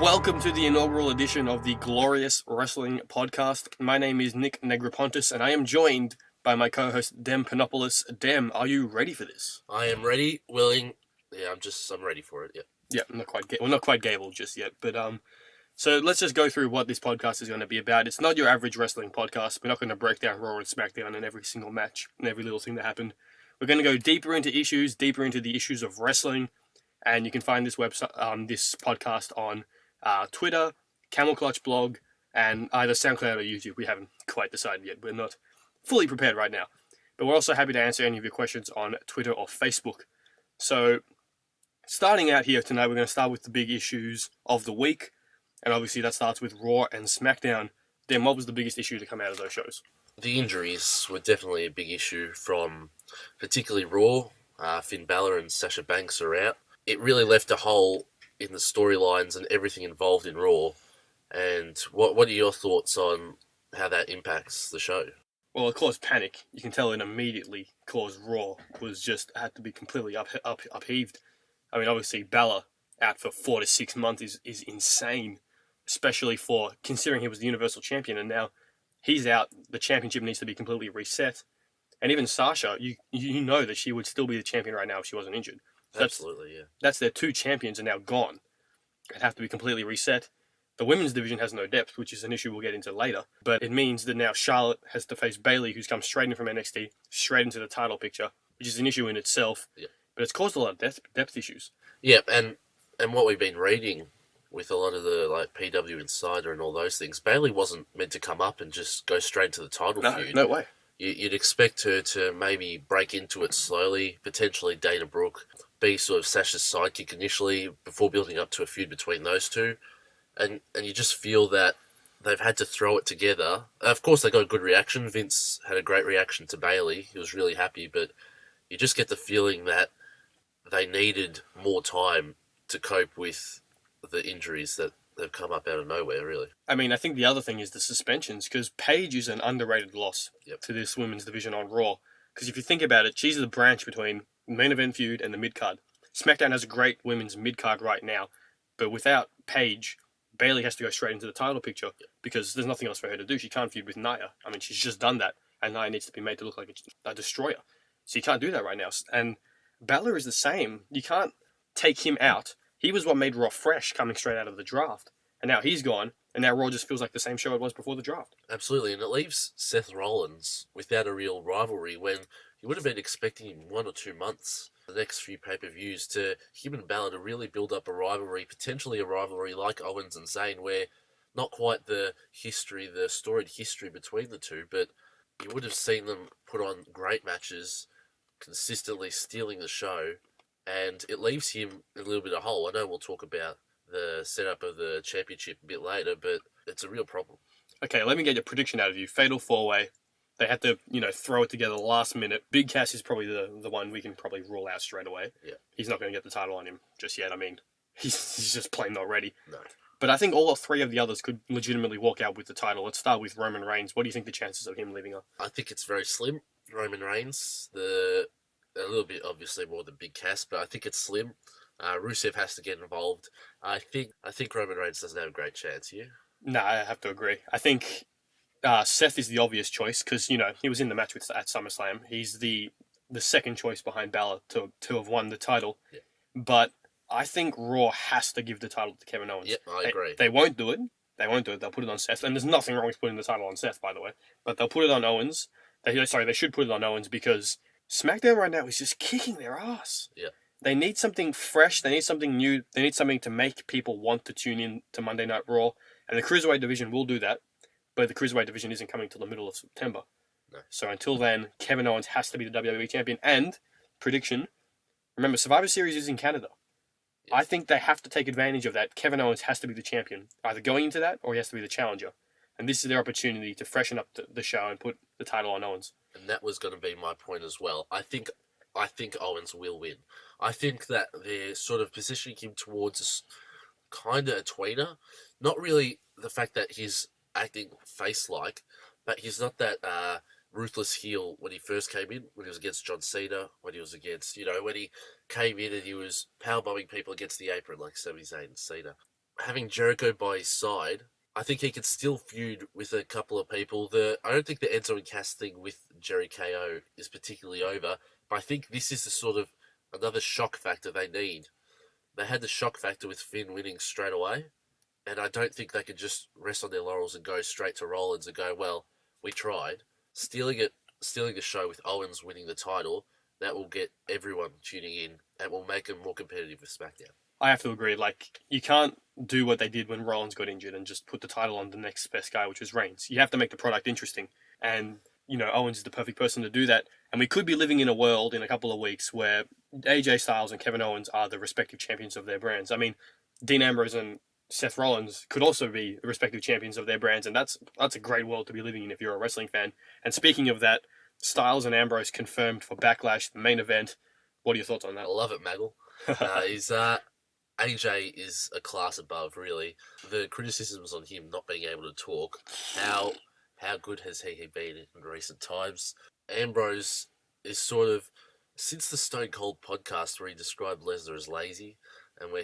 Welcome to the inaugural edition of the Glorious Wrestling Podcast. My name is Nick Negropontis, and I am joined by my co-host Dem Panopoulos. Dem, are you ready for this? I am ready, willing. Yeah, I'm ready for it. Yeah. Yeah, not quite Gable just yet, but So let's just go through what this podcast is going to be about. It's not your average wrestling podcast. We're not going to break down Raw and SmackDown and every single match and every little thing that happened. We're going to go deeper into the issues of wrestling, and you can find this podcast on Twitter, Camel Clutch blog, and either SoundCloud or YouTube. We haven't quite decided yet. We're not fully prepared right now. But we're also happy to answer any of your questions on Twitter or Facebook. So, starting out here tonight, we're going to start with the big issues of the week. And obviously that starts with Raw and SmackDown. Then what was the biggest issue to come out of those shows? The injuries were definitely a big issue from particularly Raw. Finn Balor and Sasha Banks are out. It really left a hole in the storylines and everything involved in Raw. And what are your thoughts on how that impacts the show? Well, it caused panic. You can tell it immediately caused Raw had to be completely upheaved. I mean, obviously Balor out for 4 to 6 months is insane, especially for considering he was the Universal Champion and now he's out. The championship needs to be completely reset. And even Sasha, you know that she would still be the champion right now if she wasn't injured. Absolutely, yeah. That's their two champions are now gone and have to be completely reset. The women's division has no depth, which is an issue we'll get into later. But it means that now Charlotte has to face Bayley, who's come straight in from NXT, straight into the title picture, which is an issue in itself. Yeah. But it's caused a lot of depth issues. Yeah, and what we've been reading with a lot of the PW Insider and all those things, Bayley wasn't meant to come up and just go straight to the title feud. No way. You'd expect her to maybe break into it slowly, potentially Dana Brooke, be sort of Sasha's sidekick initially before building up to a feud between those two. And you just feel that they've had to throw it together. Of course, they got a good reaction. Vince had a great reaction to Bayley. He was really happy, but you just get the feeling that they needed more time to cope with the injuries that have come up out of nowhere, really. I mean, I think the other thing is the suspensions, because Paige is an underrated loss to this women's division on Raw. Because if you think about it, she's the branch between the main event feud and the mid-card. SmackDown has a great women's mid-card right now, but without Paige, Bayley has to go straight into the title picture because there's nothing else for her to do. She can't feud with Nia. I mean, she's just done that, and Nia needs to be made to look like a destroyer. So you can't do that right now. And Balor is the same. You can't take him out. He was what made Raw fresh coming straight out of the draft. And now he's gone, and now Raw just feels like the same show it was before the draft. Absolutely, and it leaves Seth Rollins without a real rivalry when you would have been expecting him 1 or 2 months, the next few pay-per-views, to him and Balor to really build up a rivalry, potentially a rivalry like Owens and Zayn, where not quite the storied history between the two, but you would have seen them put on great matches, consistently stealing the show, and it leaves him a little bit of a hole. I know we'll talk about the setup of the championship a bit later, but it's a real problem. Okay, let me get your prediction out of you. Fatal 4-way. They had to, throw it together last minute. Big Cass is probably the one we can probably rule out straight away. Yeah. He's not going to get the title on him just yet. I mean, he's just plain not ready. No. But I think all 3 of the others could legitimately walk out with the title. Let's start with Roman Reigns. What do you think the chances of him leaving are? I think it's very slim. Roman Reigns, a little bit obviously more than Big Cass, but I think it's slim. Rusev has to get involved. I think Roman Reigns doesn't have a great chance here. No, I have to agree. I think Seth is the obvious choice because, he was in the match at SummerSlam. He's the second choice behind Balor to have won the title. Yeah. But I think Raw has to give the title to Kevin Owens. Yep, I agree. They won't do it. They'll put it on Seth. And there's nothing wrong with putting the title on Seth, by the way. But they'll put it on Owens. They should put it on Owens because SmackDown right now is just kicking their ass. Yeah. They need something fresh. They need something new. They need something to make people want to tune in to Monday Night Raw. And the Cruiserweight division will do that. But the Cruiserweight division isn't coming till the middle of September. No. So until then, Kevin Owens has to be the WWE champion. And, prediction, remember, Survivor Series is in Canada. Yes. I think they have to take advantage of that. Kevin Owens has to be the champion, either going into that or he has to be the challenger. And this is their opportunity to freshen up the show and put the title on Owens. And that was going to be my point as well. I think Owens will win. I think that they're sort of positioning him towards kind of a tweener. Not really the fact that he's acting face-like, but he's not that ruthless heel when he first came in, when he was against John Cena, when he was against, when he came in and he was powerbombing people against the apron like Sami Zayn and Cena. having Jericho by his side, I think he could still feud with a couple of people. I don't think the Enzo and Cass thing with Jerry KO is particularly over, but I think this is the sort of another shock factor they need. They had the shock factor with Finn winning straight away, and I don't think they could just rest on their laurels and go straight to Rollins and go, well, we tried. Stealing the show with Owens winning the title, that will get everyone tuning in and will make them more competitive with SmackDown. I have to agree. Like, you can't do what they did when Rollins got injured and just put the title on the next best guy, which was Reigns. You have to make the product interesting. And, Owens is the perfect person to do that. And we could be living in a world in a couple of weeks where AJ Styles and Kevin Owens are the respective champions of their brands. I mean, Dean Ambrose and Seth Rollins could also be the respective champions of their brands. And that's a great world to be living in if you're a wrestling fan. And speaking of that, Styles and Ambrose confirmed for Backlash, the main event. What are your thoughts on that? I love it, Maggle. AJ is a class above, really. The criticisms on him not being able to talk, how good has he been in recent times? Ambrose is sort of, since the Stone Cold podcast where he described Lesnar as lazy, and where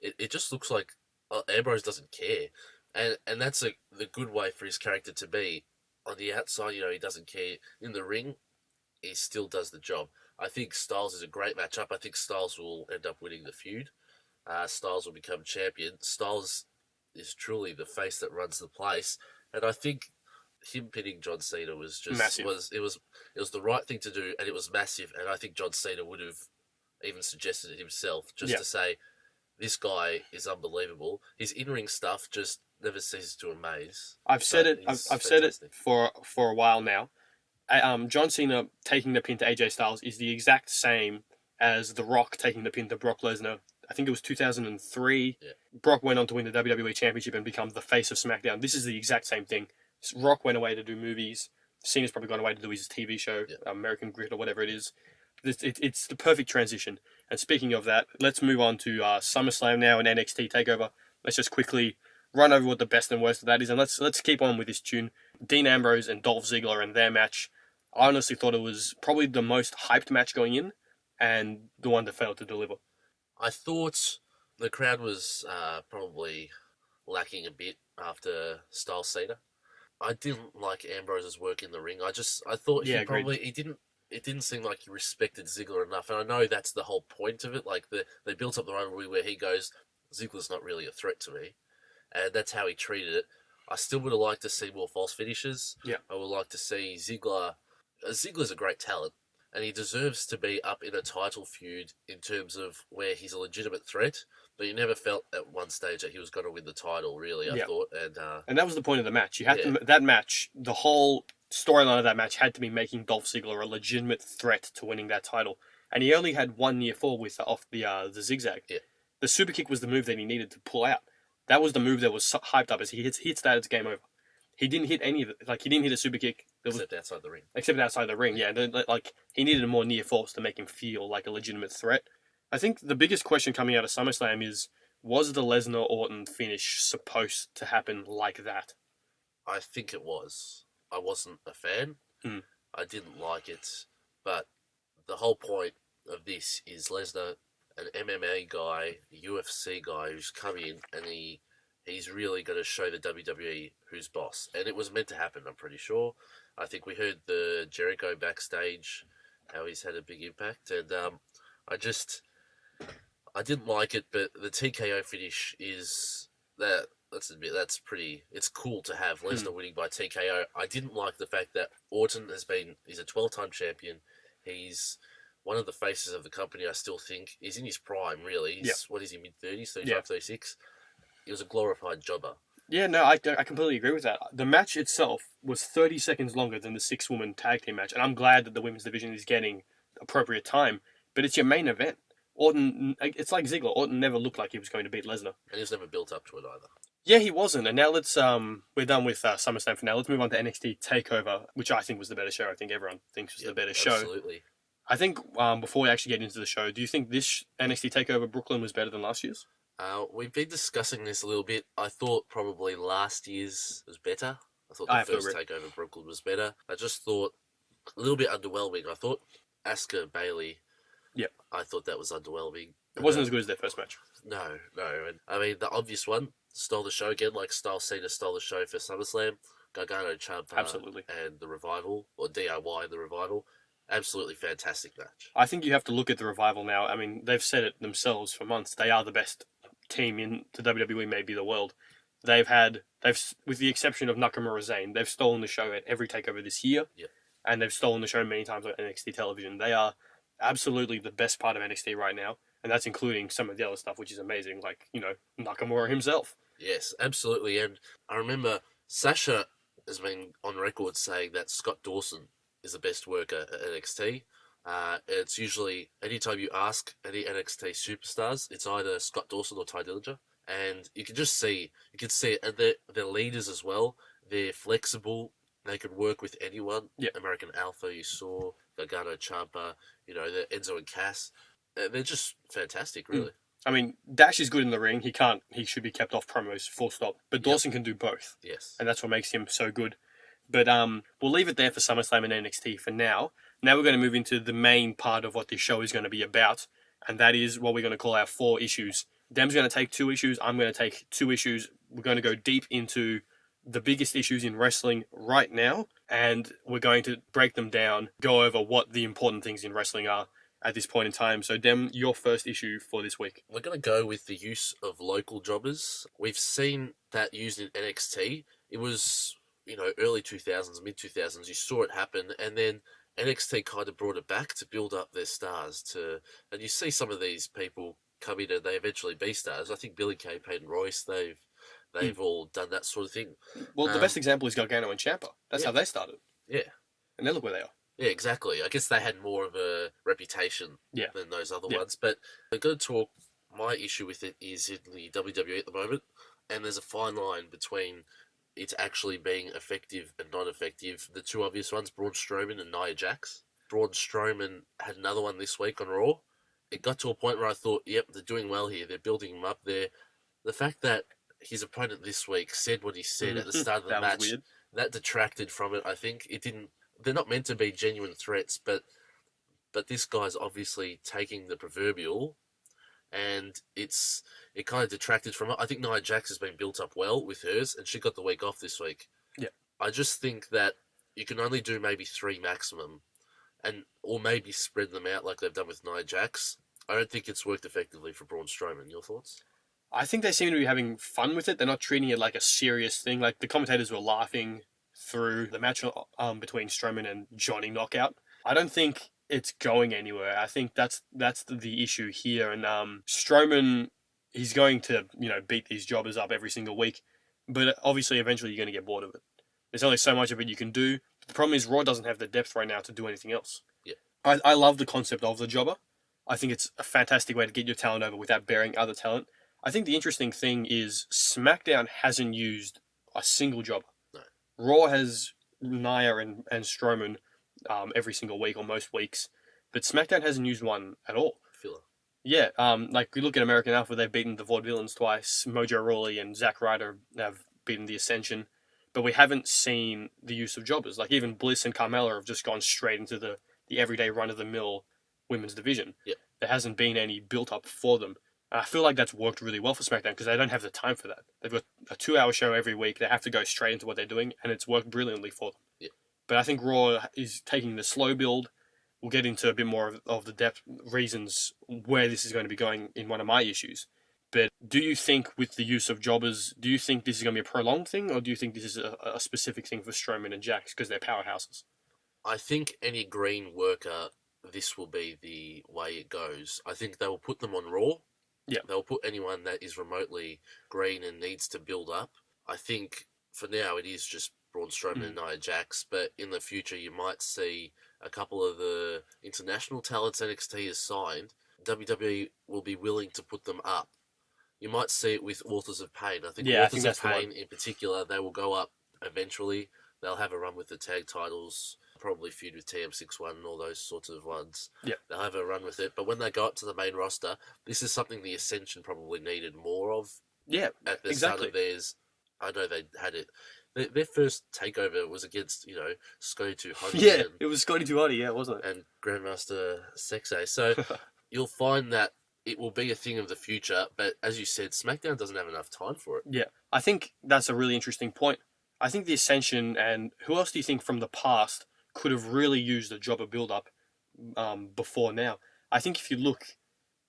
it just looks like Ambrose doesn't care. And that's the good way for his character to be. On the outside, he doesn't care. In the ring, he still does the job. I think Styles is a great matchup. I think Styles will end up winning the feud. Styles will become champion. Styles is truly the face that runs the place, and I think him pinning John Cena was just massive. It was the right thing to do, and it was massive. And I think John Cena would have even suggested it himself, just to say, this guy is unbelievable. His in-ring stuff just never ceases to amaze. I've said it for a while now. John Cena taking the pin to AJ Styles is the exact same as The Rock taking the pin to Brock Lesnar. I think it was 2003. Yeah. Brock went on to win the WWE Championship and become the face of SmackDown. This is the exact same thing. Rock went away to do movies. Cena's probably gone away to do his TV show, American Grit or whatever it is. It's the perfect transition. And speaking of that, let's move on to SummerSlam now and NXT TakeOver. Let's just quickly run over what the best and worst of that is, and let's keep on with this tune. Dean Ambrose and Dolph Ziggler and their match. I honestly thought it was probably the most hyped match going in, and the one that failed to deliver. I thought the crowd was probably lacking a bit after Styles Cena. I didn't like Ambrose's work in the ring. I thought it didn't seem like he respected Ziggler enough, and I know that's the whole point of it. Like they built up the rivalry where he goes, Ziggler's not really a threat to me, and that's how he treated it. I still would have liked to see more false finishes. Yeah, I would like to see Ziggler. Ziggler's a great talent, and he deserves to be up in a title feud in terms of where he's a legitimate threat. But you never felt at one stage that he was going to win the title, really, I thought. And that was the point of the match. You had to, that match, the whole storyline of that match had to be making Dolph Ziggler a legitimate threat to winning that title. And he only had one near fall with off the zigzag. Yeah. The super kick was the move that he needed to pull out. That was the move that was hyped up. As he hits that, it's game over. He didn't hit any of it. Like, he didn't hit a super kick. Except outside the ring. Except outside the ring, yeah. Like, he needed a more near falls to make him feel like a legitimate threat. I think the biggest question coming out of SummerSlam is, was the Lesnar-Orton finish supposed to happen like that? I think it was. I wasn't a fan. I didn't like it. But the whole point of this is Lesnar, an MMA guy, a UFC guy who's come in and he's really going to show the WWE who's boss. And it was meant to happen, I'm pretty sure. I think we heard the Jericho backstage, how he's had a big impact. And I didn't like it, but the TKO finish is that. Let's admit that's pretty. It's cool to have Lesnar winning by TKO. I didn't like the fact that Orton he's a 12-time champion. He's one of the faces of the company. I still think he's in his prime. Really, what is he, mid-30s, 35, 36? He was a glorified jobber. Yeah, no, I completely agree with that. The match itself was 30 seconds longer than the 6-woman tag team match, and I'm glad that the women's division is getting appropriate time. But it's your main event. Orton, it's like Ziggler. Orton never looked like he was going to beat Lesnar. And he was never built up to it either. Yeah, he wasn't. And now we're done with SummerSlam for now. Let's move on to NXT TakeOver, which I think was the better show. I think everyone thinks was the better show. Absolutely. I think before we actually get into the show, do you think this NXT TakeOver Brooklyn was better than last year's? We've been discussing this a little bit. I thought probably last year's was better. I thought the first TakeOver Brooklyn was better. I just thought a little bit underwhelming. I thought Asuka Bayley. Yep. I thought that was underwhelming. It wasn't as good as their first match. No. And I mean, the obvious one, stole the show again, like Style Cena stole the show for SummerSlam. Gargano, Ciampa, Absolutely. and the Revival, or DIY and the Revival. Absolutely fantastic match. I think you have to look at the Revival now. I mean, they've said it themselves for months. They are the best team in the WWE, maybe the world. With the exception of Nakamura Zayn, they've stolen the show at every takeover this year. Yeah. And they've stolen the show many times on NXT television. They are absolutely the best part of NXT right now. And that's including some of the other stuff, which is amazing, like, Nakamura himself. Yes, absolutely. And I remember Sasha has been on record saying that Scott Dawson is the best worker at NXT. It's usually, anytime you ask any NXT superstars, it's either Scott Dawson or Ty Dillinger. And you can see it. And they're leaders as well. They're flexible. They can work with anyone. Yeah. American Alpha, you saw, Gargano, Ciampa, the Enzo and Cass. They're just fantastic, really. I mean, Dash is good in the ring. He should be kept off promos, full stop. But Dawson can do both. Yes. And that's what makes him so good. But we'll leave it there for SummerSlam and NXT for now. Now we're going to move into the main part of what this show is going to be about. And that is what we're going to call our 4 issues. Dem's going to take 2 issues. I'm going to take 2 issues. We're going to go deep into the biggest issues in wrestling right now. And we're going to break them down, go over what the important things in wrestling are at this point in time. So, Dem, your first issue for this week. We're going to go with the use of local jobbers. We've seen that used in NXT. It was, early 2000s, mid 2000s. You saw it happen, and then NXT kind of brought it back to build up their stars. And you see some of these people come in and they eventually be stars. I think Billy Kay, Peyton Royce, they've all done that sort of thing. Well, the best example is Gargano and Ciampa. That's how they started. Yeah. And then look where they are. Yeah, exactly. I guess they had more of a reputation than those other ones. But I'm going to talk, my issue with it is in the WWE at the moment, and there's a fine line between it actually being effective and not effective. The 2 obvious ones, Braun Strowman and Nia Jax. Braun Strowman had another one this week on Raw. It got to a point where I thought, yep, they're doing well here. They're building him up there. The fact that his opponent this week said what he said at the start of the match, that detracted from it, I think. They're not meant to be genuine threats, but this guy's obviously taking the proverbial, and it kind of detracted from it. I think Nia Jax has been built up well with hers, and she got the week off this week. Yeah. I just think that you can only do maybe 3 maximum, or maybe spread them out like they've done with Nia Jax. I don't think it's worked effectively for Braun Strowman. Your thoughts? I think they seem to be having fun with it. They're not treating it like a serious thing. Like, the commentators were laughing through the match between Strowman and Johnny Knockout. I don't think it's going anywhere. I think that's the issue here. And Strowman, he's going to beat these jobbers up every single week, but obviously eventually you're going to get bored of it. There's only so much of it you can do. The problem is Raw doesn't have the depth right now to do anything else. Yeah. I love the concept of the jobber. I think it's a fantastic way to get your talent over without bearing other talent. I think the interesting thing is SmackDown hasn't used a single jobber. No. Raw has Nia and Strowman every single week or most weeks, but SmackDown hasn't used one at all. Filler. Yeah, like we look at American Alpha, they've beaten the Vaudevillains twice. Mojo Rawley and Zack Ryder have beaten the Ascension, but we haven't seen the use of jobbers. Like, even Bliss and Carmella have just gone straight into the everyday run-of-the-mill women's division. Yep. There hasn't been any built-up for them. I feel like that's worked really well for SmackDown because they don't have the time for that. They've got a 2-hour show every week. They have to go straight into what they're doing, and it's worked brilliantly for them. Yeah. But I think Raw is taking the slow build. We'll get into a bit more of the depth reasons where this is going to be going in one of my issues. But do you think with the use of jobbers, do you think this is going to be a prolonged thing, or do you think this is a specific thing for Strowman and Jax because they're powerhouses? I think any green worker, this will be the way it goes. I think they will put them on Raw. Yeah. They'll put anyone that is remotely green and needs to build up. I think for now it is just Braun Strowman and Nia Jax, but in the future you might see a couple of the international talents NXT has signed. WWE will be willing to put them up. You might see it with Authors of Pain. I think Authors of Pain in particular, they will go up eventually. They'll have a run with the tag titles, probably feud with TM61 and all those sorts of ones. Yeah. They'll have a run with it. But when they go up to the main roster, this is something the Ascension probably needed more of. Yeah, at the start of theirs. I know they had it. Their first takeover was against, Scotty 200. Yeah, and, it was Scotty 200, wasn't it? And Grandmaster Sexay. So you'll find that it will be a thing of the future. But as you said, SmackDown doesn't have enough time for it. Yeah, I think that's a really interesting point. I think the Ascension and who else do you think from the past could have really used a job of build-up before now? I think if you look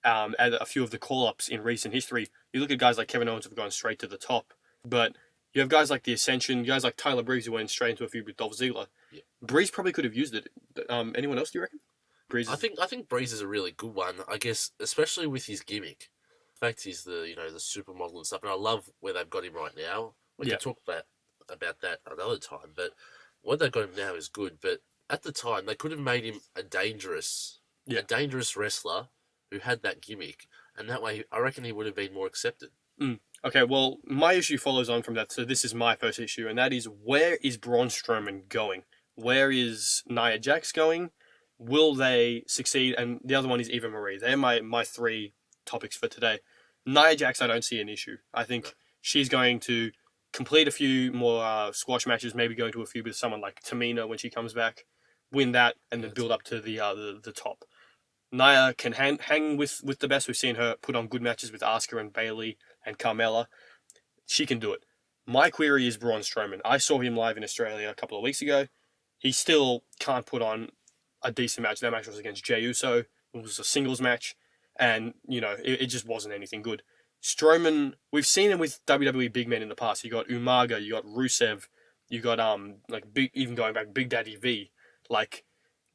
at a few of the call-ups in recent history, you look at guys like Kevin Owens who have gone straight to the top, but you have guys like the Ascension, guys like Tyler Breeze who went straight into a feud with Dolph Ziggler. Yeah. Breeze probably could have used it. Anyone else, do you reckon? Breeze. I think Breeze is a really good one. I guess, especially with his gimmick. The fact he's the supermodel and stuff, and I love where they've got him right now. We can talk about that another time. But what they've got him now is good. But at the time, they could have made him a dangerous wrestler who had that gimmick, and that way, I reckon he would have been more accepted. Okay, well, my issue follows on from that. So this is my first issue, and that is, where is Braun Strowman going? Where is Nia Jax going? Will they succeed? And the other one is Eva Marie. They're my three topics for today. Nia Jax, I don't see an issue. I think she's going to complete a few more squash matches, maybe going to a few with someone like Tamina when she comes back, win that, and then build up to the top. Nia can hang with the best. We've seen her put on good matches with Asuka and Bayley and Carmella. She can do it. My query is Braun Strowman. I saw him live in Australia a couple of weeks ago. He still can't put on a decent match. That match was against Jey Uso. It was a singles match, and it just wasn't anything good. Strowman, we've seen him with WWE big men in the past. You got Umaga, you got Rusev, you got even going back, Big Daddy V. Like,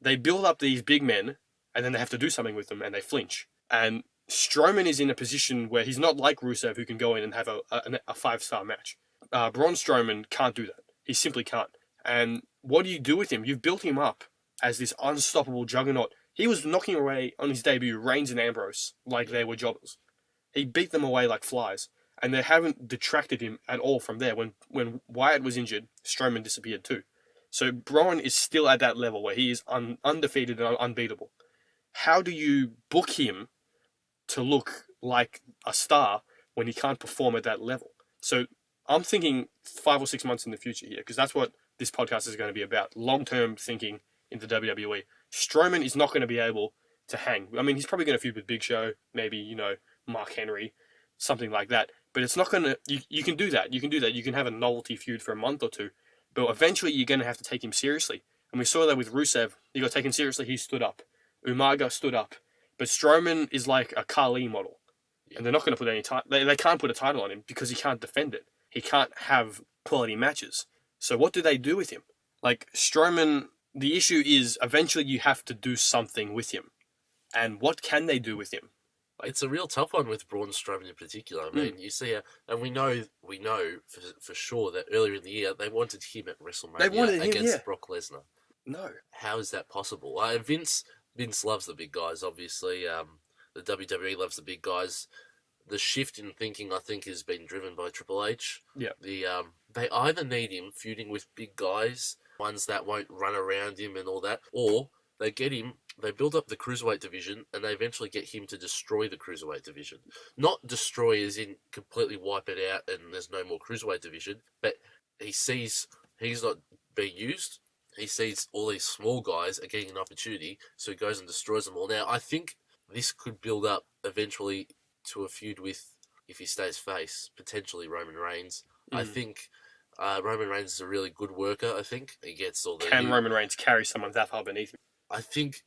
they build up these big men, and then they have to do something with them, and they flinch. And Strowman is in a position where he's not like Rusev, who can go in and have a 5-star match. Braun Strowman can't do that. He simply can't. And what do you do with him? You've built him up as this unstoppable juggernaut. He was knocking away, on his debut, Reigns and Ambrose like they were jobbers. He beat them away like flies. And they haven't detracted him at all from there. When Wyatt was injured, Strowman disappeared too. So Braun is still at that level where he is undefeated and unbeatable. How do you book him to look like a star when he can't perform at that level? So I'm thinking 5 or 6 months in the future here, because that's what this podcast is going to be about. Long-term thinking in the WWE. Strowman is not going to be able to hang. I mean, he's probably going to feud with Big Show, maybe, Mark Henry, something like that. But it's not going to... You can do that. You can have a novelty feud for a month or two. But eventually you're going to have to take him seriously. And we saw that with Rusev. He got taken seriously, he stood up. Umaga stood up. But Strowman is like a Kali model. And they're not going to put any title... They can't put a title on him because he can't defend it. He can't have quality matches. So what do they do with him? Like, Strowman... The issue is, eventually you have to do something with him. And what can they do with him? It's a real tough one with Braun Strowman in particular. I mean, you see, and we know for sure that earlier in the year they wanted him at WrestleMania against Brock Lesnar. No. How is that possible? Vince loves the big guys, obviously. The WWE loves the big guys. The shift in thinking, I think, has been driven by Triple H. Yeah. They either need him feuding with big guys, ones that won't run around him and all that, or they get him, they build up the Cruiserweight division, and they eventually get him to destroy the Cruiserweight division. Not destroy as in completely wipe it out and there's no more Cruiserweight division, but he sees he's not being used. He sees all these small guys are getting an opportunity, so he goes and destroys them all. Now, I think this could build up eventually to a feud with, if he stays face, potentially Roman Reigns. I think Roman Reigns is a really good worker, I think. He gets all the... Can Roman Reigns carry someone that far beneath him? I think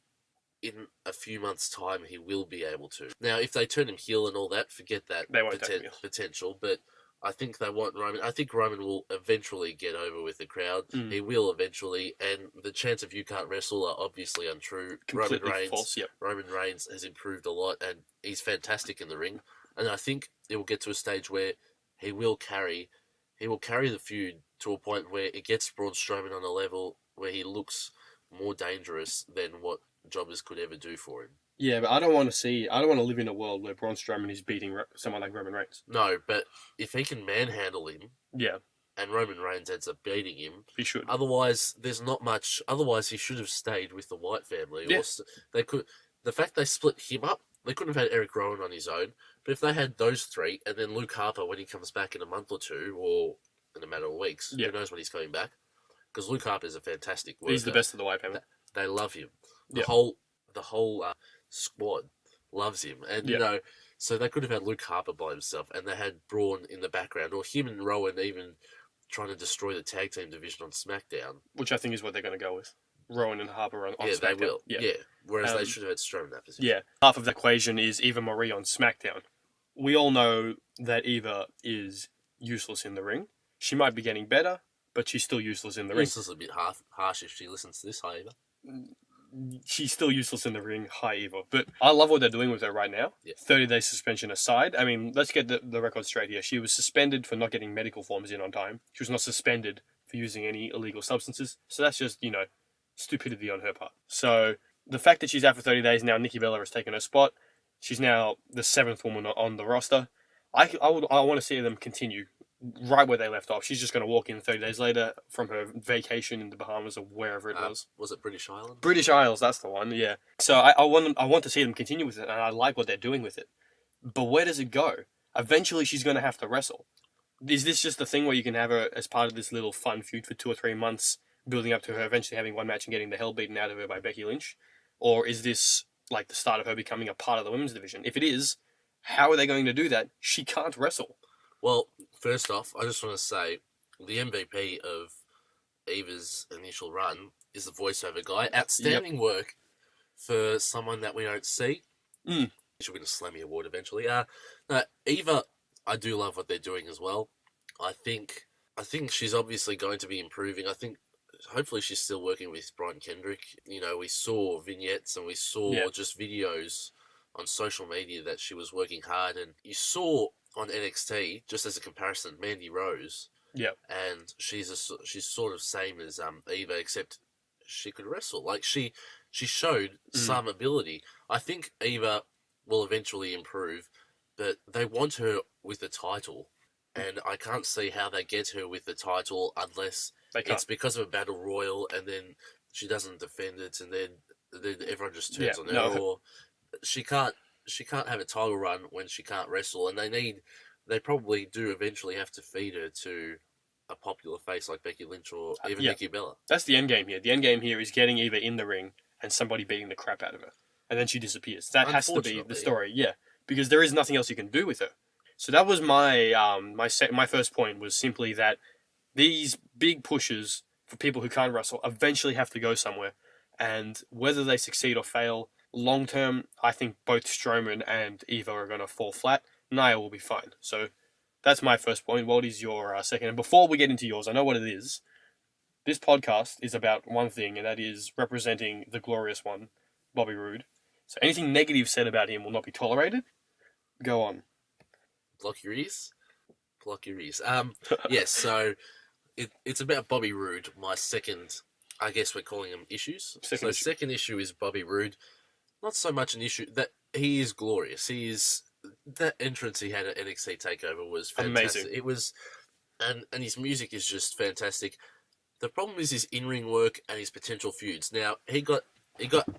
in a few months' time he will be able to. Now, if they turn him heel and all that, forget that they won't take him heel. Potential, but I think they want Roman. I think Roman will eventually get over with the crowd. He will eventually, and the chance of you can't wrestle are obviously untrue. Completely false, yep. Roman Reigns has improved a lot, and he's fantastic in the ring. And I think it will get to a stage where he will carry the feud to a point where it gets Braun Strowman on a level where he looks more dangerous than what jobbers could ever do for him. Yeah, but I don't want to live in a world where Braun Strowman is beating someone like Roman Reigns. No, but if he can manhandle him, yeah, and Roman Reigns ends up beating him, he should. Otherwise, there's not much. Otherwise, he should have stayed with the White family. Yeah. The fact they split him up, they couldn't have had Eric Rowan on his own. But if they had those three, and then Luke Harper when he comes back in a month or two, or in a matter of weeks, who knows when he's coming back? Because Luke Harper is a fantastic worker. He's the best of the White family. They love him. The whole squad loves him. And, Yeah. so they could have had Luke Harper by himself, and they had Braun in the background, or him and Rowan even trying to destroy the tag team division on SmackDown. Which I think is what they're going to go with. Rowan and Harper on Yeah, SmackDown. they will. Yeah. Yeah. Whereas they should have had Strowman in that position. Yeah. Half of the equation is Eva Marie on SmackDown. We all know that Eva is useless in the ring. She might be getting better, but she's still useless in the ring. Useless a bit harsh if she listens to this, hi, Eva. She's still useless in the ring. Hi, Eva. But I love what they're doing with her right now. Yeah. 30-day suspension aside. I mean, let's get the record straight here. She was suspended for not getting medical forms in on time. She was not suspended for using any illegal substances. So that's just, stupidity on her part. So the fact that she's out for 30 days now, Nikki Bella has taken her spot. She's now the 7th woman on the roster. I want to see them continue right where they left off. She's just going to walk in 30 days later from her vacation in the Bahamas or wherever it was. Was it British Islands? British Isles, that's the one, yeah. So I want to see them continue with it, and I like what they're doing with it. But where does it go? Eventually she's going to have to wrestle. Is this just the thing where you can have her as part of this little fun feud for 2 or 3 months, building up to her eventually having one match and getting the hell beaten out of her by Becky Lynch? Or is this like the start of her becoming a part of the women's division? If it is, how are they going to do that? She can't wrestle. Well, first off, I just want to say the MVP of Eva's initial run is the voiceover guy. Outstanding work for someone that we don't see. She'll win a Slammy Award eventually. Eva, I do love what they're doing as well. I think she's obviously going to be improving. I think hopefully she's still working with Brian Kendrick. We saw vignettes and we saw just videos on social media that she was working hard, and you saw on NXT, just as a comparison, Mandy Rose. Yeah. And she's sort of same as Eva, except she could wrestle. Like she showed some ability. I think Eva will eventually improve, but they want her with the title, and I can't see how they get her with the title unless it's because of a battle royal, and then she doesn't defend it, and then everyone just turns on her. Or she can't have a title run when she can't wrestle, and they probably do eventually have to feed her to a popular face like Becky Lynch or even Nikki Bella. That's the end game here. The end game here is getting Eva in the ring and somebody beating the crap out of her, and then she disappears. That has to be the story, because there is nothing else you can do with her. So that was my my first point, was simply that these big pushes for people who can't wrestle eventually have to go somewhere, and whether they succeed or fail, long term, I think both Strowman and Eva are going to fall flat. Nia will be fine. So that's my first point. What is your second? And before we get into yours, I know what it is. This podcast is about one thing, and that is representing the glorious one, Bobby Roode. So anything negative said about him will not be tolerated. Go on. Block your ears. Yes, so it's about Bobby Roode. My second, I guess we're calling him issues. Second issue is Bobby Roode. Not so much an issue that he is glorious. That entrance he had at NXT TakeOver was fantastic. Amazing. It was, and his music is just fantastic. The problem is his in-ring work and his potential feuds. Now he got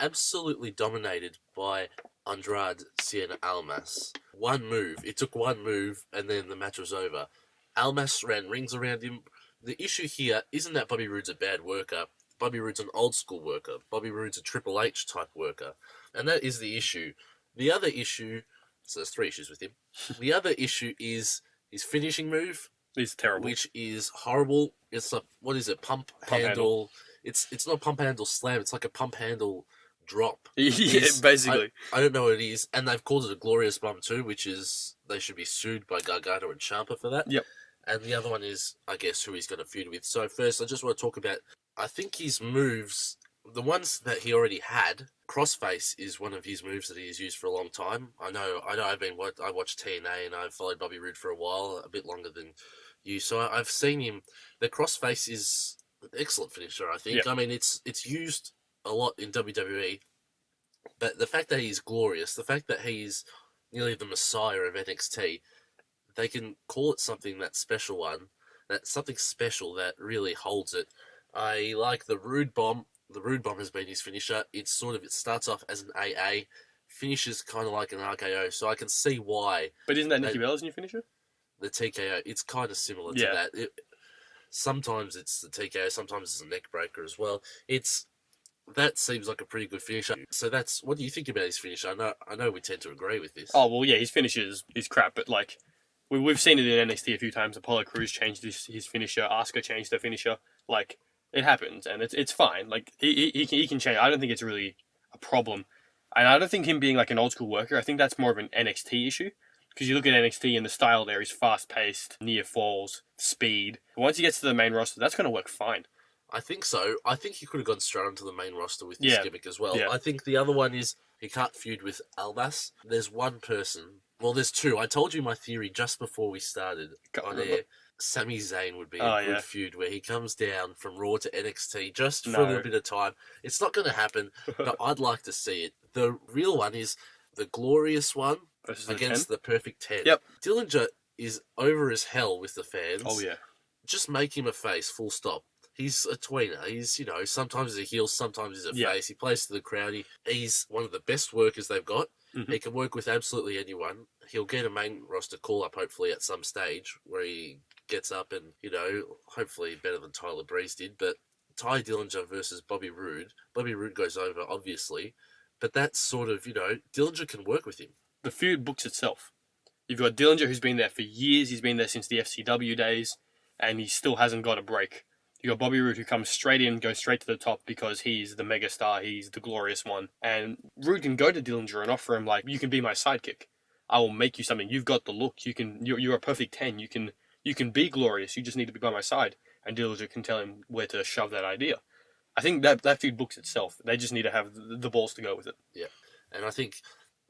absolutely dominated by Andrade Cien Almas. It took one move, and then the match was over. Almas ran rings around him. The issue here isn't that Bobby Roode's a bad worker. Bobby Roode's an old school worker. Bobby Roode's a Triple H type worker. And that is the issue. The other issue, so there's 3 issues with him. The other issue is his finishing move. It's terrible. Which is horrible. It's a, what is it, pump handle. It's not pump handle slam, it's like a pump handle drop. Basically. I don't know what it is. And they've called it a glorious bump too, which is, they should be sued by Gargano and Ciampa for that. Yep. And the other one is, I guess, who he's going to feud with. So first, I just want to talk about, I think his moves, the ones that he already had, crossface is one of his moves that he has used for a long time. I know. I watched TNA and I've followed Bobby Roode for a while, a bit longer than you. So I've seen him. The crossface is an excellent finisher, I think. Yep. I mean, it's used a lot in WWE, but the fact that he's glorious, the fact that he's nearly the messiah of NXT, they can call it something, that special one, that something special that really holds it. I like the Roode Bomb. The Roode Bomb has been his finisher. It starts off as an AA, finishes kind of like an RKO, so I can see why. But isn't that Nikki Bella's new finisher? The TKO, it's kind of similar to that. Sometimes it's the TKO, sometimes it's a neck breaker as well. It's That seems like a pretty good finisher. So that's what do you think about his finish? I know we tend to agree with this. Oh well, yeah, his finish is crap, but like we've seen it in NXT a few times. Apollo Crews changed his finisher. Asuka changed her finisher. Like it happens, and it's fine. Like he can change. I don't think it's really a problem, and I don't think him being like an old school worker. I think that's more of an NXT issue. Because you look at NXT and the style there is fast paced, near falls, speed. Once he gets to the main roster, that's going to work fine. I think so. I think he could have gone straight onto the main roster with this Yeah. gimmick as well. Yeah. I think the other one is he can't feud with Almas. There's one person. Well, there's two. I told you my theory just before we started on air. Sami Zayn would be a good feud where he comes down from Raw to NXT just for a little bit of time. It's not going to happen, but I'd like to see it. The real one is the glorious one against the perfect 10. Yep. Dillinger is over as hell with the fans. Oh, yeah. Just make him a face, full stop. He's a tweener. He's, sometimes he's a heel, sometimes he's a face. He plays to the crowd. He's one of the best workers they've got. Mm-hmm. He can work with absolutely anyone. He'll get a main roster call-up, hopefully, at some stage where he gets up and, hopefully better than Tyler Breeze did. But Ty Dillinger versus Bobby Roode. Bobby Roode goes over, obviously. But that's sort of, Dillinger can work with him. The feud books itself. You've got Dillinger, who's been there for years. He's been there since the FCW days, and he still hasn't got a break. You got Bobby Roode, who comes straight in, goes straight to the top because he's the megastar, he's the glorious one. And Roode can go to Dillinger and offer him, like, you can be my sidekick. I will make you something. You've got the look. You're a perfect 10. You can be glorious. You just need to be by my side. And Dillinger can tell him where to shove that idea. I think that feud books itself. They just need to have the balls to go with it. Yeah, and I think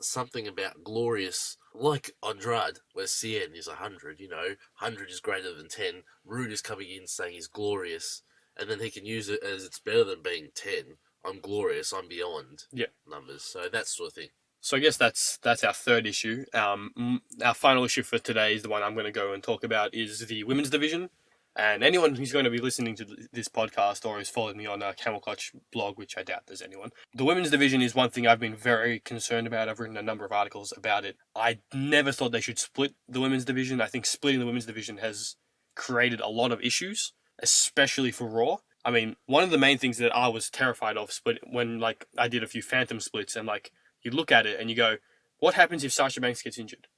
something about glorious, like Andrade, where CN is 100, 100 is greater than 10. Roode is coming in saying he's glorious, and then he can use it as it's better than being 10. I'm glorious, I'm beyond numbers. So that sort of thing. So I guess that's our third issue. Our final issue for today is the one I'm going to go and talk about is the women's division. And anyone who's going to be listening to this podcast or has followed me on Camel Clutch blog, which I doubt there's anyone, the women's division is one thing I've been very concerned about. I've written a number of articles about it. I never thought they should split the women's division. I think splitting the women's division has created a lot of issues, especially for Raw. I mean, one of the main things that I was terrified of when I did a few phantom splits and you look at it and you go, what happens if Sasha Banks gets injured?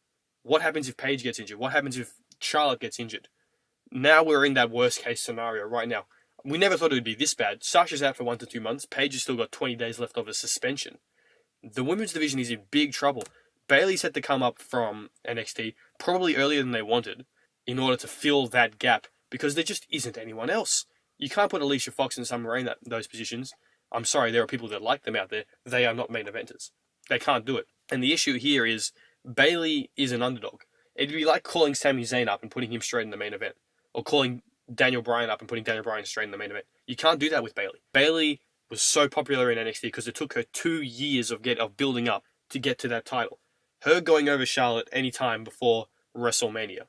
What happens if Paige gets injured? What happens if Charlotte gets injured? Now we're in that worst case scenario right now. We never thought it would be this bad. Sasha's out for 1 to 2 months. Paige has still got 20 days left of a suspension. The women's division is in big trouble. Bayley's had to come up from NXT probably earlier than they wanted in order to fill that gap because there just isn't anyone else. You can't put Alicia Fox and Summer Rain in those positions. I'm sorry, there are people that like them out there. They are not main eventers. They can't do it. And the issue here is Bayley is an underdog. It'd be like calling Sami Zayn up and putting him straight in the main event. Or calling Daniel Bryan up and putting Daniel Bryan straight in the main event. You can't do that with Bayley. Bayley was so popular in NXT because it took her 2 years of building up to get to that title. Her going over Charlotte any time before WrestleMania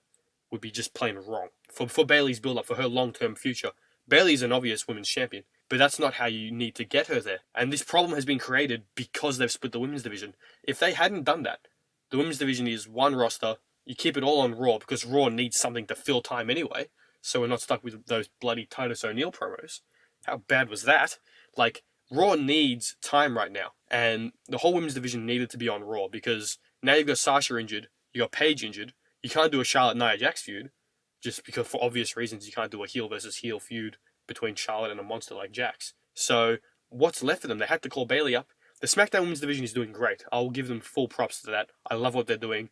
would be just plain wrong. For Bayley's build-up, for her long-term future, Bayley's an obvious women's champion, but that's not how you need to get her there. And this problem has been created because they've split the women's division. If they hadn't done that, the women's division is one roster. You keep it all on Raw because Raw needs something to fill time anyway, so we're not stuck with those bloody Titus O'Neil promos. How bad was that? Raw needs time right now, and the whole women's division needed to be on Raw because now you've got Sasha injured, you got Paige injured, you can't do a Charlotte-Nia Jax feud, just because for obvious reasons you can't do a heel versus heel feud between Charlotte and a monster like Jax. So what's left for them? They had to call Bayley up. The SmackDown women's division is doing great. I'll give them full props to that. I love what they're doing.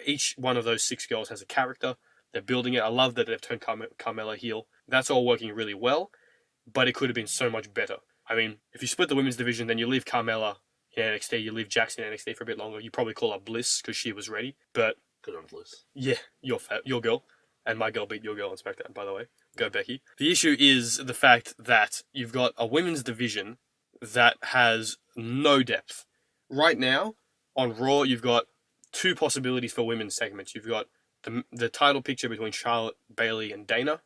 Each one of those 6 girls has a character. They're building it. I love that they've turned Carmella heel. That's all working really well, but it could have been so much better. I mean, if you split the women's division, then you leave Carmella in NXT, you leave Jax in NXT for a bit longer. You probably call up Bliss because she was ready, but... Good on Bliss. Yeah, your girl. And my girl beat your girl on SmackDown, by the way. Go, Becky. The issue is the fact that you've got a women's division that has no depth. Right now, on Raw, you've got 2 possibilities for women's segments. You've got the title picture between Charlotte, Bayley, and Dana,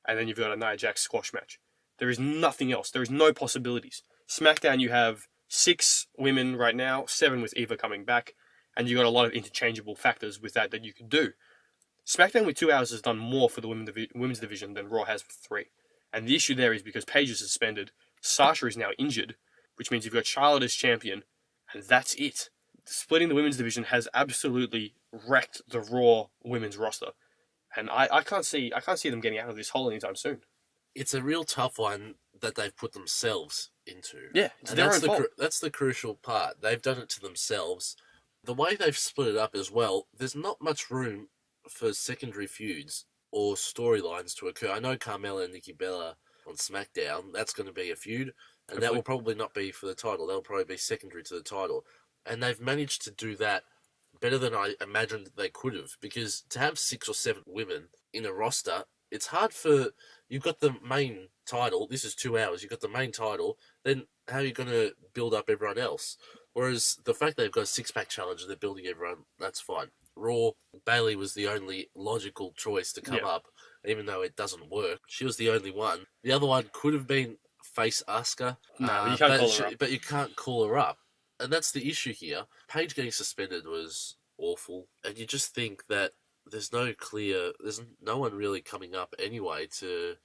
and then you've got a Nia Jax squash match. There is nothing else. There is no possibilities. SmackDown, you have 6 women right now, 7 with Eva coming back, and you've got a lot of interchangeable factors with that you could do. SmackDown with 2 hours has done more for the women's division than Raw has with 3. And the issue there is because Paige is suspended, Sasha is now injured, which means you've got Charlotte as champion, and that's it. Splitting the women's division has absolutely wrecked the Raw women's roster, and I can't see them getting out of this hole anytime soon. It's a real tough one that they've put themselves into. Yeah, it's and their that's own fault. That's the crucial part. They've done it to themselves. The way they've split it up as well, there's not much room for secondary feuds or storylines to occur. I know Carmella and Nikki Bella on SmackDown, that's going to be a feud, and Hopefully. that will probably not be for the title. That'll probably be secondary to the title. And they've managed to do that better than I imagined they could have, because to have 6 or 7 women in a roster, it's hard for... You've got the main title, this is 2 hours, you've got the main title, then how are you going to build up everyone else? Whereas the fact they've got a 6-pack challenge and they're building everyone, that's fine. Raw, Bayley was the only logical choice to come up, even though it doesn't work. She was the only one. The other one could have been face Asuka. No, you can't call her up. But you can't call her up. And that's the issue here. Paige getting suspended was awful. And you just think that there's no one really coming up anyway to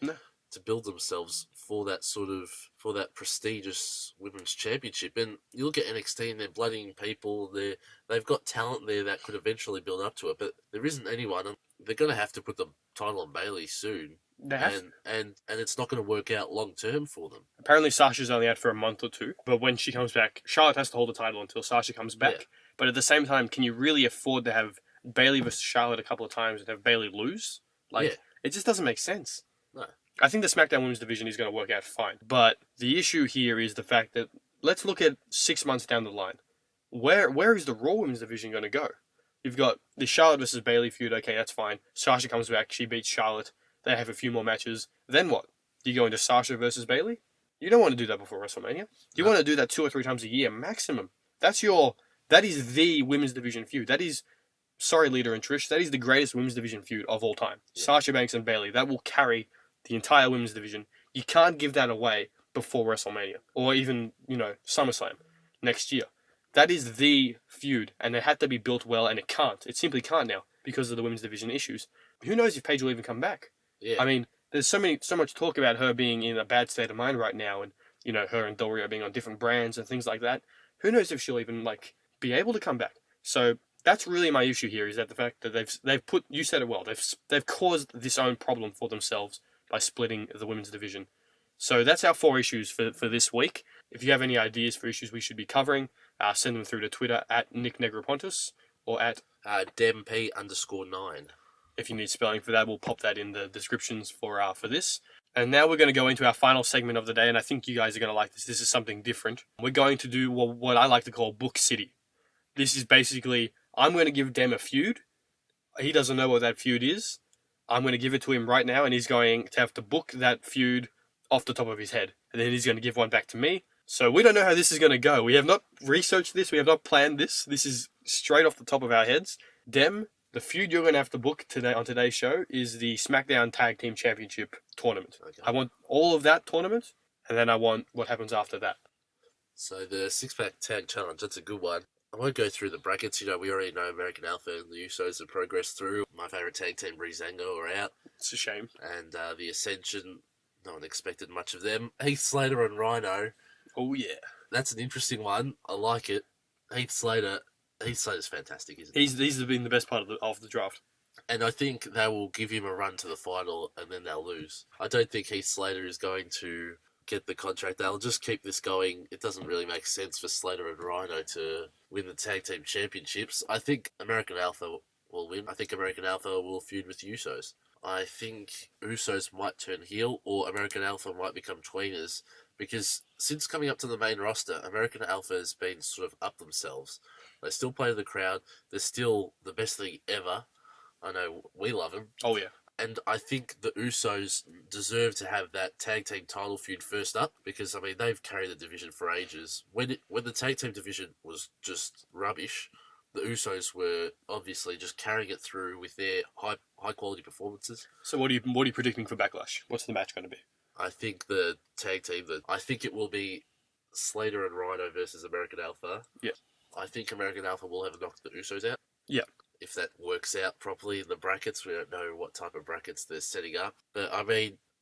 build themselves for that prestigious women's championship. And you look at NXT and they're bloodying people. They've got talent there that could eventually build up to it, but there isn't anyone. And they're going to have to put the title on Bayley soon. And it's not going to work out long term for them. Apparently Sasha's only out for a month or 2, but when she comes back, Charlotte has to hold the title until Sasha comes back. Yeah. But at the same time, can you really afford to have Bayley versus Charlotte a couple of times and have Bayley lose? It just doesn't make sense. No. I think the SmackDown Women's division is going to work out fine. But the issue here is the fact that, let's look at 6 months down the line. Where is the Raw Women's division going to go? You've got the Charlotte versus Bayley feud, okay, that's fine. Sasha comes back, she beats Charlotte. They have a few more matches. Then what? Do you go into Sasha versus Bayley? You don't want to do that before WrestleMania. You want to do that 2 or 3 times a year maximum. That is the women's division feud. That is, sorry Lita and Trish, that is the greatest women's division feud of all time. Yeah. Sasha Banks and Bayley. That will carry the entire women's division. You can't give that away before WrestleMania or even, SummerSlam next year. That is the feud, and it had to be built well, and it can't. It simply can't now because of the women's division issues. Who knows if Paige will even come back? Yeah. I mean, there's so much talk about her being in a bad state of mind right now, and her and Del Rio being on different brands and things like that. Who knows if she'll even be able to come back? So that's really my issue here, is that the fact that they've put, you said it well, they've caused this own problem for themselves by splitting the women's division. So that's our 4 issues for this week. If you have any ideas for issues we should be covering, send them through to Twitter at Nick Negropontis or at DemP_9. If you need spelling for that, we'll pop that in the descriptions for this. And now we're going to go into our final segment of the day, and I think you guys are going to like this. This is something different. We're going to do what I like to call Book City. This is basically, I'm going to give Dem a feud. He doesn't know what that feud is. I'm going to give it to him right now, and he's going to have to book that feud off the top of his head. And then he's going to give one back to me. So we don't know how this is going to go. We have not researched this. We have not planned this. This is straight off the top of our heads. Dem, the feud you're going to have to book today on today's show is the SmackDown Tag Team Championship tournament. Okay. I want all of that tournament, and then I want what happens after that. So the 6-pack tag challenge, that's a good one. I won't go through the brackets. We already know American Alpha and the Usos have progressed through. My favourite tag team, Breezango, are out. It's a shame. And the Ascension, no one expected much of them. Heath Slater and Rhino. Oh, yeah. That's an interesting one. I like it. Heath Slater's fantastic, isn't he? He's been the best part of the draft. And I think they will give him a run to the final and then they'll lose. I don't think Heath Slater is going to get the contract. They'll just keep this going. It doesn't really make sense for Slater and Rhino to win the tag team championships. I think American Alpha will win. I think American Alpha will feud with Usos. I think Usos might turn heel or American Alpha might become tweeners, because since coming up to the main roster, American Alpha has been sort of up themselves. They still play to the crowd. They're still the best thing ever. I know we love them. Oh, yeah. And I think the Usos deserve to have that tag team title feud first up, because, they've carried the division for ages. When the tag team division was just rubbish, the Usos were obviously just carrying it through with their high quality performances. So what are you predicting for Backlash? What's the match going to be? I think the tag team, I think it will be Slater and Rhino versus American Alpha. Yeah. I think American Alpha will have knocked the Usos out. Yeah. If that works out properly in the brackets, we don't know what type of brackets they're setting up. But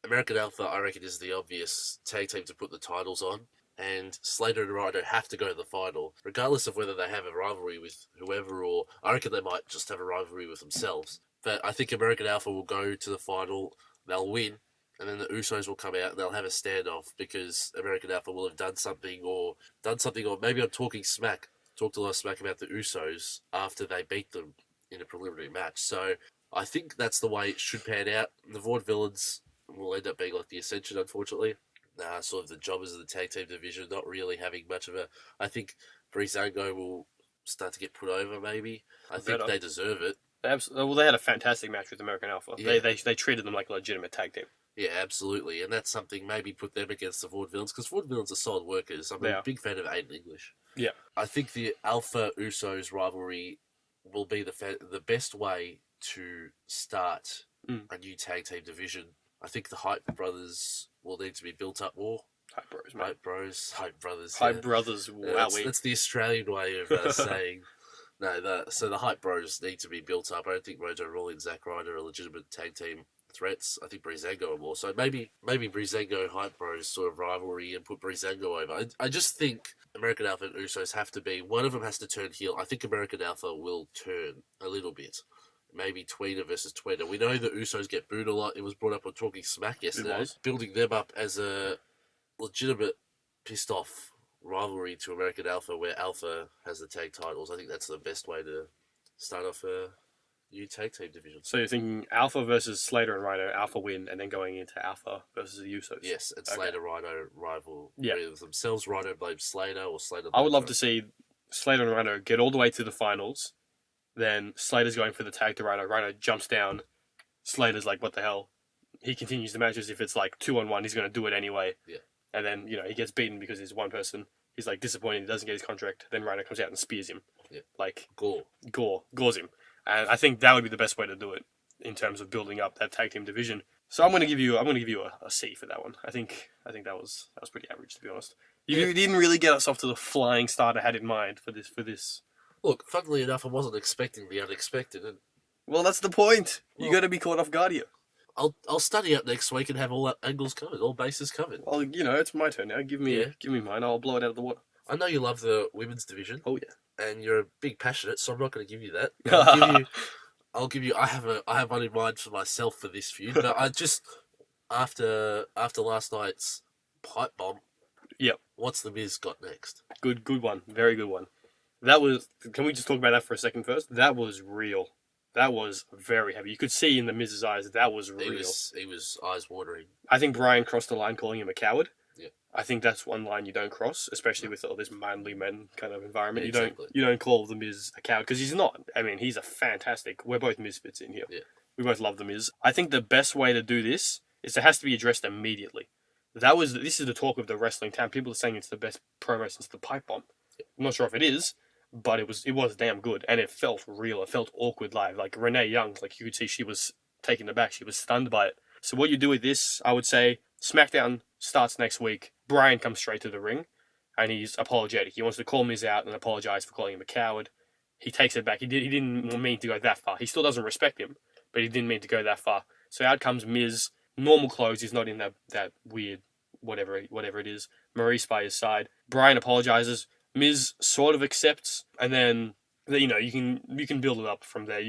American Alpha, I reckon, is the obvious tag team to put the titles on. and Slater and Rhino have to go to the final, regardless of whether they have a rivalry with whoever, or I reckon they might just have a rivalry with themselves. But I think American Alpha will go to the final, they'll win, and then the Usos will come out and they'll have a standoff because American Alpha will have done something, or maybe I'm talked a lot of smack about the Usos after they beat them in a preliminary match. So I think that's the way it should pan out. The Vaudevillains will end up being like the Ascension, unfortunately. Sort of the jobbers of the tag team division, not really having much of a... I think Breezango will start to get put over, maybe. I think they deserve it. Well, they had a fantastic match with American Alpha. Yeah. They treated them like a legitimate tag team. Yeah, absolutely. And that's something, maybe put them against the Vaudevillains, because Vaudevillains are solid workers. I'm a big fan of Aiden English. Yeah. I think the Alpha Usos rivalry will be the best way to start a new tag team division. I think the Hype Brothers will need to be built up more. Hype Bros, mate. Hype Bros, Hype Brothers. Hype Brothers, wow. That's the Australian way of saying... No, so the Hype Bros need to be built up. I don't think Mojo Rawley and Zack Ryder are legitimate tag team threats. I think Breezango are more. So maybe Breezango Hype Bros sort of rivalry and put Breezango over. I just think American Alpha and Usos have to be... One of them has to turn heel. I think American Alpha will turn a little bit. Maybe Tweener versus Tweener. We know the Usos get booed a lot. It was brought up on Talking Smack yesterday. Building them up as a legitimate pissed off rivalry to American Alpha, where Alpha has the tag titles. I think that's the best way to start off a new tag team division. So you're thinking Alpha versus Slater and Rhino, Alpha win, and then going into Alpha versus the Usos? Yes, and Slater Rhino rival with themselves. Rhino blames Slater, or Slater. I would love to see Slater and Rhino get all the way to the finals. Then Slater's going for the tag to Rhino. Rhino jumps down. Slater's like, what the hell? He continues the match as if it's like 2-on-1. He's going to do it anyway. Yeah. And then, he gets beaten because he's one person. He's like disappointed he doesn't get his contract. Then Rhino comes out and spears him. Yeah. Like gores him. And I think that would be the best way to do it in terms of building up that tag team division. So I'm going to give you a C for that one. I think that was pretty average, to be honest. You didn't really get us off to the flying start I had in mind for this. Look, funnily enough, I wasn't expecting the unexpected. Well, that's the point. You got to be caught off guard here. I'll study up next week and have all angles covered, all bases covered. Well, it's my turn now. Give me mine. I'll blow it out of the water. I know you love the women's division. Oh yeah. And you're a big passionate, so I'm not going to give you that. I'll give you. I have one in mind for myself for this feud, but I just after last night's pipe bomb. Yep. What's the Miz got next? Good one. Very good one. That was. Can we just talk about that for a second first? That was real. That was very heavy. You could see in the Miz's eyes that was real. He was eyes watering. I think Brian crossed the line calling him a coward. Yeah. I think that's one line you don't cross, especially with all this manly men kind of environment. Yeah, exactly. You don't call the Miz a coward because he's not. I mean, he's a fantastic. We're both misfits in here. Yeah. We both love the Miz. I think the best way to do this is it has to be addressed immediately. This is the talk of the wrestling town. People are saying it's the best promo since the pipe bomb. Yeah. I'm not sure if it is. But it was damn good, and it felt real. It felt awkward live. Like Renee Young, like you could see she was taken aback. She was stunned by it. So what you do with this, I would say, SmackDown starts next week. Brian comes straight to the ring, and he's apologetic. He wants to call Miz out and apologize for calling him a coward. He takes it back. He didn't mean to go that far. He still doesn't respect him, but he didn't mean to go that far. So out comes Miz. Normal clothes. He's not in that weird whatever it is. Maurice by his side. Brian apologizes. Miz sort of accepts, and then you can build it up from there.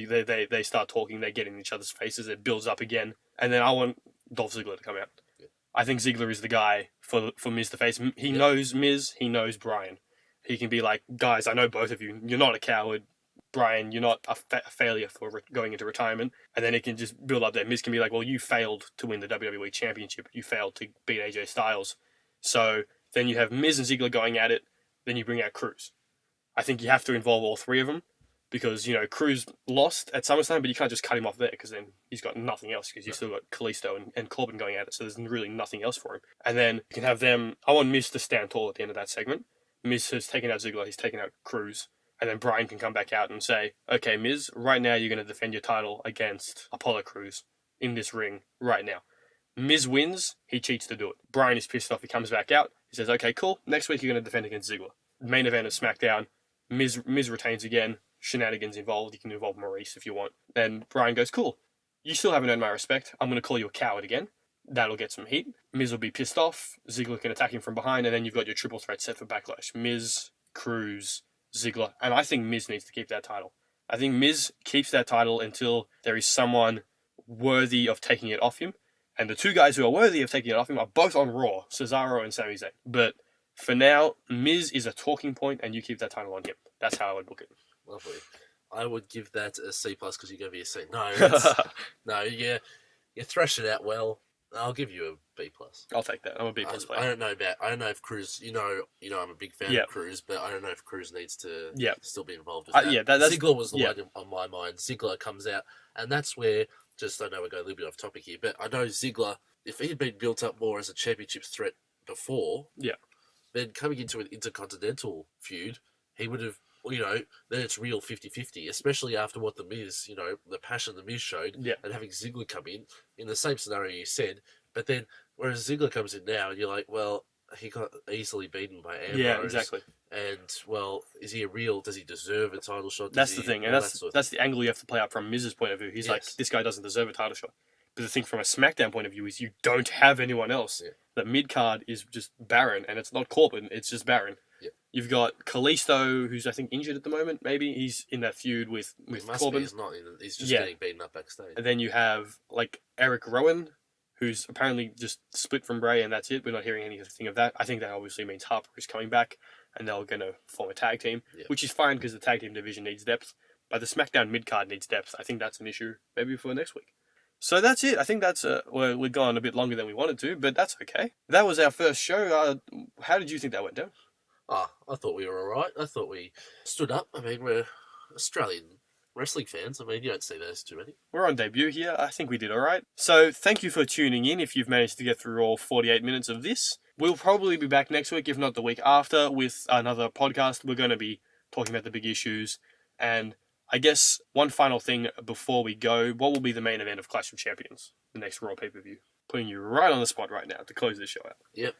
They start talking, they get in each other's faces, it builds up again, and then I want Dolph Ziggler to come out. Yeah. I think Ziggler is the guy for Miz to face. He knows Miz, he knows Brian. He can be like, guys, I know both of you. You're not a coward, Brian. You're not a failure for going into retirement, and then it can just build up there. Miz can be like, well, you failed to win the WWE Championship. You failed to beat AJ Styles. So then you have Miz and Ziggler going at it. Then you bring out Cruz. I think you have to involve all three of them because, Cruz lost at SummerSlam, but you can't just cut him off there because then he's got nothing else because you've still got Kalisto and Corbin going at it, so there's really nothing else for him. And then you can have them... I want Miz to stand tall at the end of that segment. Miz has taken out Ziggler, he's taken out Cruz, and then Brian can come back out and say, okay, Miz, right now you're going to defend your title against Apollo Crews in this ring right now. Miz wins, he cheats to do it. Brian is pissed off, he comes back out. He says, okay, cool. Next week you're going to defend against Ziggler. Main event of SmackDown. Miz retains again. Shenanigans involved. You can involve Maurice if you want. And Brian goes, cool. You still haven't earned my respect. I'm going to call you a coward again. that'll get some heat. Miz will be pissed off. Ziggler can attack him from behind, and then you've got your triple threat set for Backlash. Miz, Cruz, Ziggler, and I think Miz needs to keep that title. I think Miz keeps that title until there is someone worthy of taking it off him. And the two guys who are worthy of taking it off him are both on Raw, Cesaro and Sami Zayn. But for now, Miz is a talking point, and you keep that title on him. That's how I would book it. Lovely. I would give that a C+ because you're going to be a C. No, no, yeah, you thresh it out well. I'll give you a B+. I'll take that. I'm a B+ player. I don't know if Cruz. I'm a big fan of Cruz, but I don't know if Cruz needs to still be involved with that. That's Ziggler was the one on my mind. Ziggler comes out, and that's where. Just I know we're going a little bit off topic here, but I know Ziggler, if he had been built up more as a championship threat before, then coming into an intercontinental feud, he would have, then it's real 50-50, especially after what The Miz, the passion The Miz showed, and having Ziggler come in the same scenario you said, but then, whereas Ziggler comes in now, you're like, well, he got easily beaten by Ambrose. Yeah, exactly. And, well, does he deserve a title shot? That's the thing, and that's the angle you have to play out from Miz's point of view. He's like, this guy doesn't deserve a title shot. But the thing from a SmackDown point of view is you don't have anyone else. Yeah. The mid-card is just barren, and it's not Corbin, it's just barren. Yeah. You've got Kalisto, who's I think injured at the moment, maybe. He's in that feud with Corbin. He's not. He's just getting beaten up backstage. And then you have, Eric Rowan, who's apparently just split from Bray, and that's it. We're not hearing anything of that. I think that obviously means Harper is coming back, and they're going to form a tag team, which is fine because the tag team division needs depth. But the SmackDown mid-card needs depth. I think that's an issue maybe for next week. So that's it. I think that's we've gone a bit longer than we wanted to, but that's okay. That was our first show. How did you think that went down? I thought we were all right. I thought we stood up. I mean, we're Australian wrestling fans. I mean, you don't see those too many. We're on debut here. I think we did all right. So thank you for tuning in if you've managed to get through all 48 minutes of this. We'll probably be back next week, if not the week after, with another podcast. We're going to be talking about the big issues. And I guess one final thing before we go, what will be the main event of Clash of Champions, the next Raw pay-per-view? Putting you right on the spot right now to close this show out. Yep.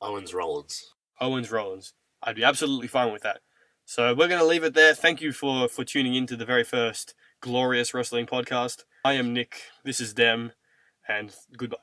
Owens-Rollins. Owens-Rollins. I'd be absolutely fine with that. So we're going to leave it there. Thank you for tuning in to the very first glorious wrestling podcast. I am Nick. This is Dem. And goodbye.